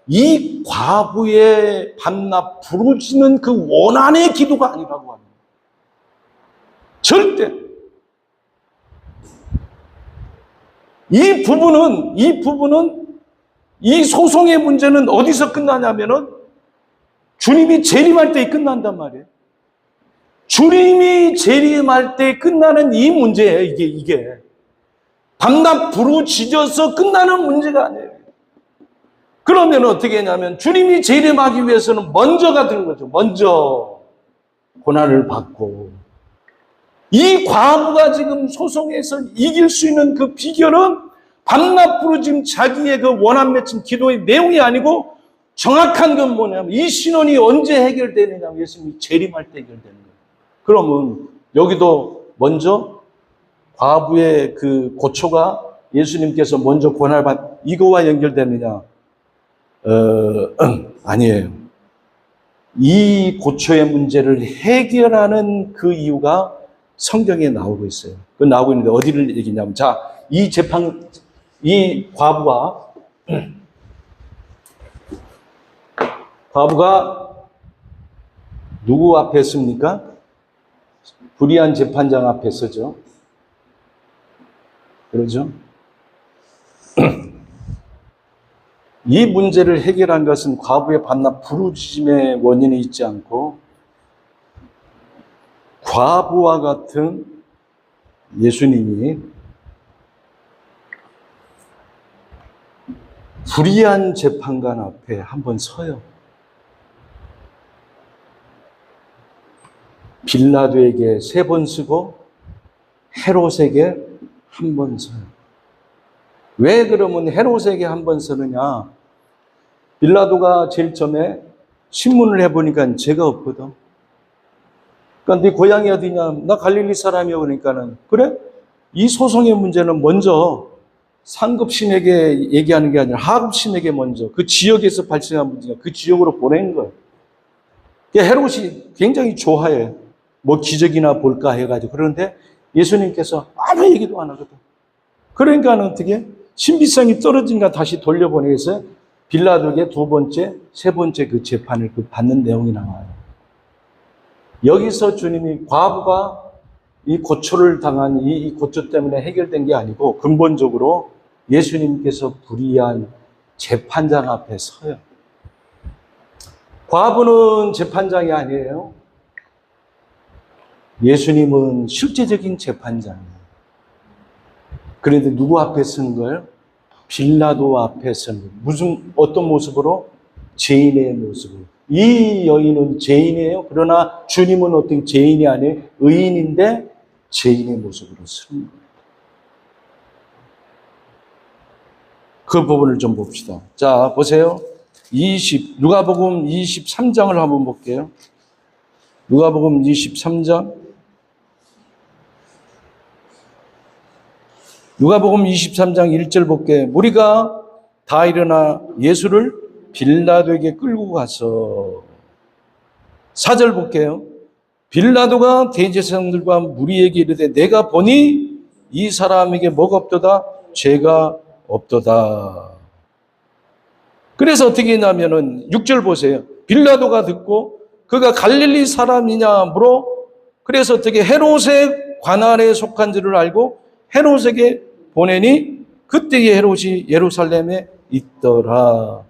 이 과부의 밤낮 부르짖는 그 원한의 기도가 아니라고 합니다. 절대. 이 부분은 이 소송의 문제는 어디서 끝나냐면은 주님이 재림할 때 끝난단 말이에요. 주님이 재림할 때 끝나는 이 문제예요. 이게 밤낮 부르짖어서 끝나는 문제가 아니에요. 그러면 어떻게 하냐면 주님이 재림하기 위해서는 먼저가 되는 거죠. 먼저 고난을 받고. 이 과부가 지금 소송에서 이길 수 있는 그 비결은 밤낮 부르짖은 자기의 그 원한 맺힌 기도의 내용이 아니고 정확한 건 뭐냐면 이 신원이 언제 해결되느냐면 예수님이 재림할 때 해결되는 거예요. 그러면 여기도 먼저 과부의 그 고초가 예수님께서 먼저 고난을 이거와 연결되느냐? 아니에요. 이 고초의 문제를 해결하는 그 이유가 성경에 나오고 있어요. 그 나오고 있는데 어디를 얘기냐면, 자, 이 과부가 누구 앞에 섭니까? 불의한 재판장 앞에 서죠. 그러죠? 이 문제를 해결한 것은 과부의 밤낮 부르짖음의 원인이 있지 않고 과부와 같은 예수님이 불의한 재판관 앞에 한번 서요. 빌라도에게 3번 쓰고 헤롯에게 한 번 서요. 왜 그러면 헤롯에게 한 번 서느냐? 빌라도가 제일 처음에 신문을 해보니까 죄가 없거든. 그러니까 네 고향이 어디냐? 나 갈릴리 사람이야. 그러니까는 그래? 이 소송의 문제는 먼저 상급심에게 얘기하는 게 아니라 하급심에게 먼저 그 지역에서 발생한 문제가 그 지역으로 보낸 거예요. 헤롯이 굉장히 좋아해. 뭐 기적이나 볼까 해가지고. 그런데 예수님께서 아무 얘기도 안 하거든. 그러니까는 어떻게 신비성이 떨어진가 다시 돌려보내서 빌라도에게 2번째, 3번째 그 재판을 받는 내용이 나와요. 여기서 주님이 과부가 이 고초를 당한 이 고초 때문에 해결된 게 아니고 근본적으로 예수님께서 불의한 재판장 앞에 서요. 과부는 재판장이 아니에요. 예수님은 실제적인 재판장이에요. 그런데 누구 앞에 선 거예요? 빌라도 앞에 선 거예요. 어떤 모습으로? 죄인의 모습으로. 이 여인은 죄인이에요. 그러나 주님은 어떤 죄인이 아니에요. 의인인데 죄인의 모습으로 선 거예요. 그 부분을 좀 봅시다. 자, 보세요. 누가복음 23장을 한번 볼게요. 누가복음 23장. 누가복음 23장 1절 볼게요. 무리가 다 일어나 예수를 빌라도에게 끌고 가서 4절 볼게요. 빌라도가 대제사장들과 무리에게 이르되 내가 보니 이 사람에게 뭐가 없도다? 죄가 없도다. 그래서 어떻게 했냐면은 6절 보세요. 빌라도가 듣고 그가 갈릴리 사람이냐 물어. 그래서 어떻게 헤롯의 관할에 속한 줄을 알고 헤롯에게 보내니 그때에 헤롯이 예루살렘에 있더라.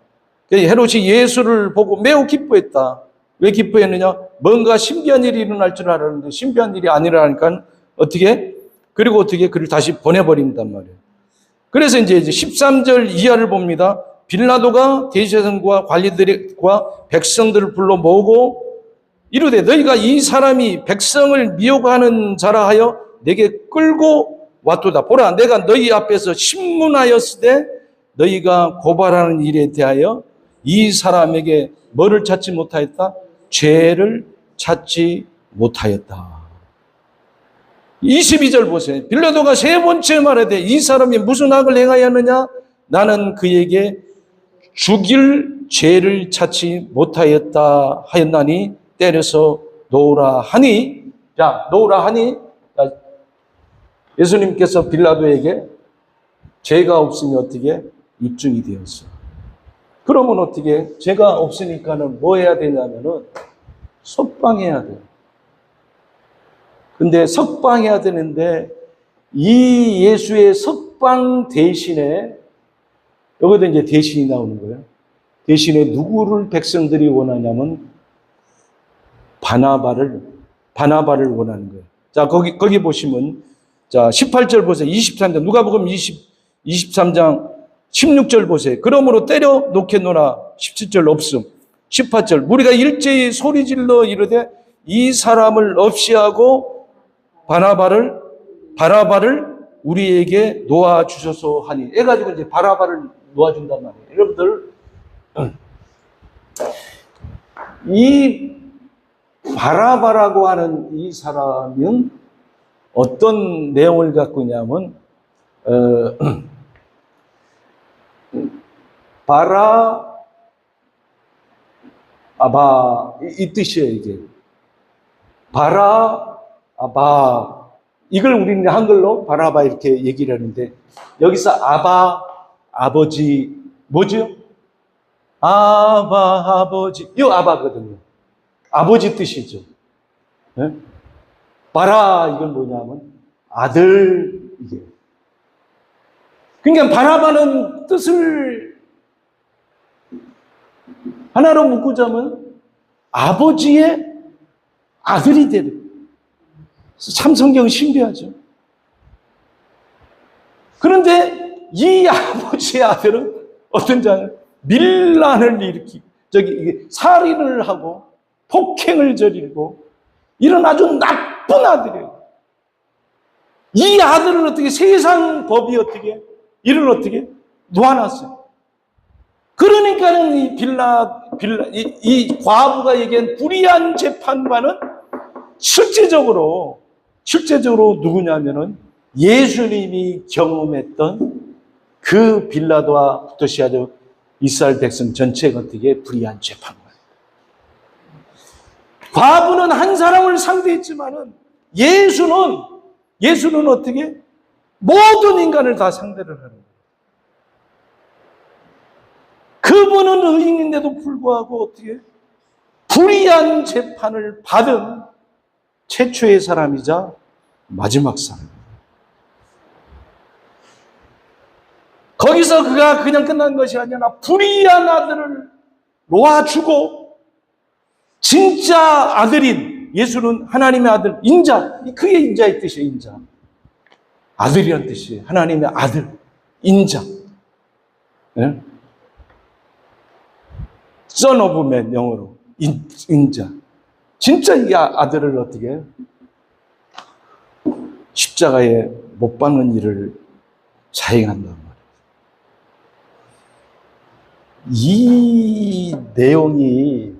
헤롯이 예수를 보고 매우 기뻐했다. 왜 기뻐했느냐? 뭔가 신비한 일이 일어날 줄 알았는데 신비한 일이 아니라니까 어떻게? 그리고 어떻게 그를 다시 보내버린단 말이에요. 그래서 이제 13절 이하를 봅니다. 빌라도가 대제사장과 관리들과 백성들을 불러 모으고 이르되 너희가 이 사람이 백성을 미혹하는 자라 하여 내게 끌고 왔도다. 보라, 내가 너희 앞에서 신문하였으되 너희가 고발하는 일에 대하여 이 사람에게 뭐를 찾지 못하였다? 죄를 찾지 못하였다. 22절 보세요. 빌라도가 3번째 말하되 이 사람이 무슨 악을 행하였느냐? 나는 그에게 죽일 죄를 찾지 못하였다 하였나니 때려서 놓으라 하니. 자, 놓으라 하니 예수님께서 빌라도에게 죄가 없으니 어떻게? 입증이 되었어. 그러면 어떻게? 죄가 없으니까는 뭐 해야 되냐면은 석방해야 돼요. 근데 석방해야 되는데 이 예수의 석방 대신에 여기도 이제 대신이 나오는 거예요. 대신에 누구를 백성들이 원하냐면 바나바를 원하는 거예요. 자, 거기 보시면 자, 18절 보세요. 23장 누가복음 23장 16절 보세요. 그러므로 때려 놓겠노라. 17절 없음. 18절 우리가 일제히 소리질러 이르되 이 사람을 없이 하고 바나바를 우리에게 놓아주소서 하니. 해가지고 이제 바나바를 놓아준단 말이에요. 여러분들 이 바나바라고 하는 이 사람은 어떤 내용을 갖고 있냐면 바라아바 이 뜻이에요. 이게 바라아바 이걸 우리는 한글로 바라바 이렇게 얘기를 하는데 여기서 아바 아버지 뭐죠? 아바 아버지 이 아바거든요. 아버지 뜻이죠. 네? 바라 이건 뭐냐면 아들 이게. 그러니까 바라바는 뜻을 하나로 묶고자면 아버지의 아들이 되는. 참 성경은 신비하죠. 그런데 이 아버지의 아들은 어떤 자는 밀란을 일으키고 이게 살인을 하고 폭행을 저지르고 이런 아주 나쁜 아들이에요. 이 아들을 어떻게 세상 법이 어떻게 이를 어떻게 놓아놨어요. 그러니까는 이 과부가 얘기한 불의한 재판관은 실제적으로 누구냐면은 예수님이 경험했던 그 빌라도와 부터시아도 이스라엘 백성 전체가 어떻게 불의한 재판관. 과부는 한 사람을 상대했지만은 예수는 어떻게 모든 인간을 다 상대를 하는 거예요. 그분은 의인인데도 불구하고 어떻게 불의한 재판을 받은 최초의 사람이자 마지막 사람. 거기서 그가 그냥 끝난 것이 아니라 불의한 아들을 놓아주고 진짜 아들인 예수는 하나님의 아들, 인자. 그게 인자의 뜻이에요, 인자. 아들이란 뜻이에요. 하나님의 아들, 인자. 네? Son of Man, 영어로. 인자. 진짜 이 아들을 어떻게 십자가에 못 박는 일을 자행한단 말이에요. 이 내용이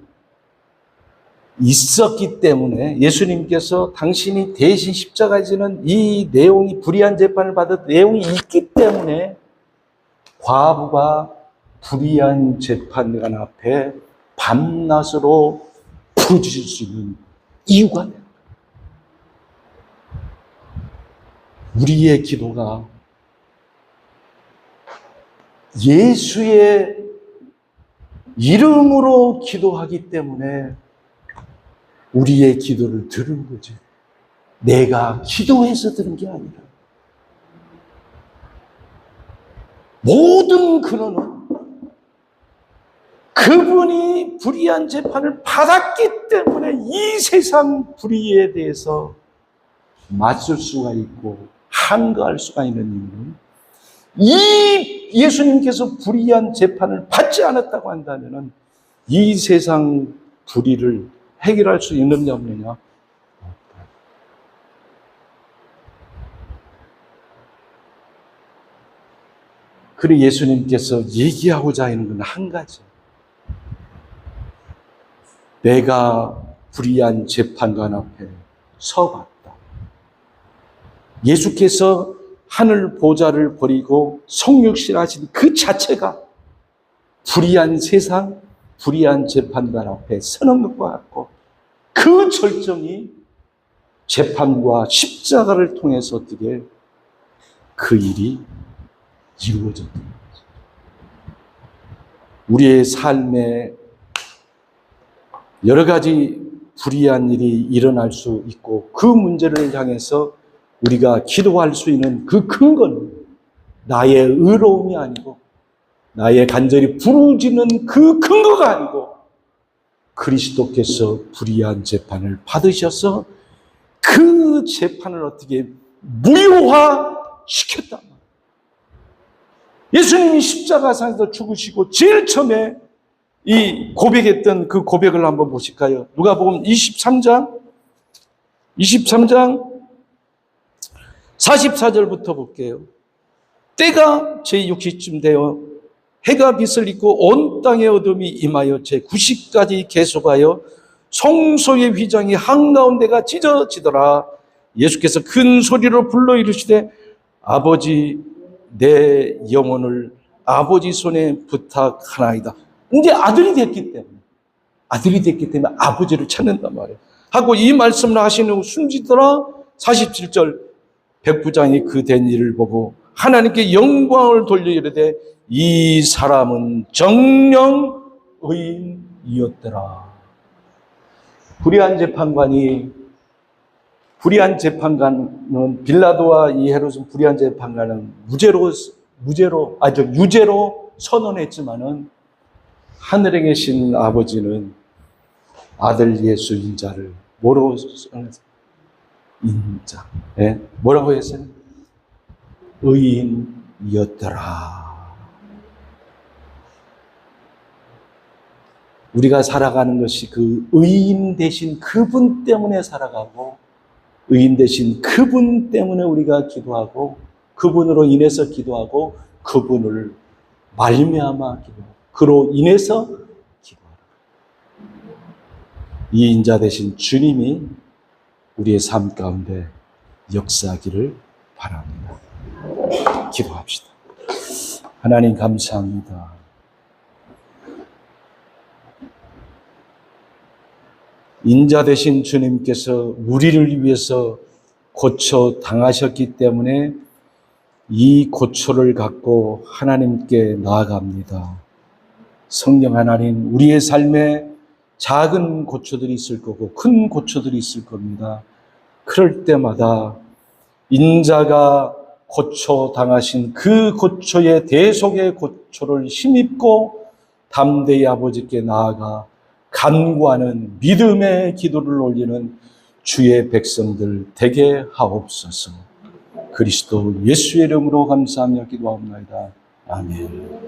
있었기 때문에 예수님께서 당신이 대신 십자가에 지는 이 내용이 불의한 재판을 받은 내용이 있기 때문에 과부가 불의한 재판관 앞에 밤낮으로 부르짖을 수 있는 이유가 됩니다. 우리의 기도가 예수의 이름으로 기도하기 때문에 우리의 기도를 들은 거지. 내가 기도해서 들은 게 아니라. 모든 근원은 그분이 불의한 재판을 받았기 때문에 이 세상 불의에 대해서 맞설 수가 있고 항거할 수가 있는 이유는 이 예수님께서 불의한 재판을 받지 않았다고 한다면 이 세상 불의를 해결할 수 있느냐 없느냐? 그리고 예수님께서 얘기하고자 하는 건 한 가지. 내가 불의한 재판관 앞에 서봤다. 예수께서 하늘 보좌를 버리고 성육신하신 그 자체가 불의한 세상, 불의한 재판관 앞에 서는 것과 같고 그 절정이 재판과 십자가를 통해서 어떻게 그 일이 이루어졌던 거죠. 우리의 삶에 여러 가지 불의한 일이 일어날 수 있고 그 문제를 향해서 우리가 기도할 수 있는 그 근거는 나의 의로움이 아니고 나의 간절히 부르짖는 그 근거가 아니고 그리스도께서 불의한 재판을 받으셔서 그 재판을 어떻게 무효화시켰단 말이에요. 예수님이 십자가상에서 죽으시고 제일 처음에 이 고백했던 그 고백을 한번 보실까요? 누가복음 23장 44절부터 볼게요. 때가 제6시쯤 되어 해가 빛을 잇고 온 땅의 어둠이 임하여 제9시까지 계속하여 성소의 휘장이 한가운데가 찢어지더라. 예수께서 큰 소리로 불러 이르시되 아버지 내 영혼을 아버지 손에 부탁하나이다. 이제 아들이 됐기 때문에 아버지를 찾는단 말이에요. 하고 이 말씀을 하신 후 숨지더라. 47절 백부장이 그 된 일을 보고 하나님께 영광을 돌려 이르되 이 사람은 정령 의인이었더라. 불의한 재판관은 빌라도와 이 헤롯은 불의한 재판관은 유죄로 선언했지만은 하늘에 계신 아버지는 아들 예수 인자를 뭐라고 선언했어요? 인자. 네? 뭐라고 했어요? 의인이었더라. 우리가 살아가는 것이 그 의인 되신 그분 때문에 살아가고, 의인 되신 그분 때문에 우리가 기도하고, 그분으로 인해서 기도하고, 그분을 말미암아 기도하고, 그로 인해서 기도하라. 이 인자 되신 주님이 우리의 삶 가운데 역사하기를 바랍니다. 기도합시다. 하나님 감사합니다. 인자 되신 주님께서 우리를 위해서 고초 당하셨기 때문에 이 고초를 갖고 하나님께 나아갑니다. 성령 하나님, 우리의 삶에 작은 고초들이 있을 거고 큰 고초들이 있을 겁니다. 그럴 때마다 인자가 고초 당하신 그 고초의 대속의 고초를 힘입고 담대히 아버지께 나아가 간구하는 믿음의 기도를 올리는 주의 백성들 되게 하옵소서. 그리스도 예수의 이름으로 감사하며 기도합니다. 아멘.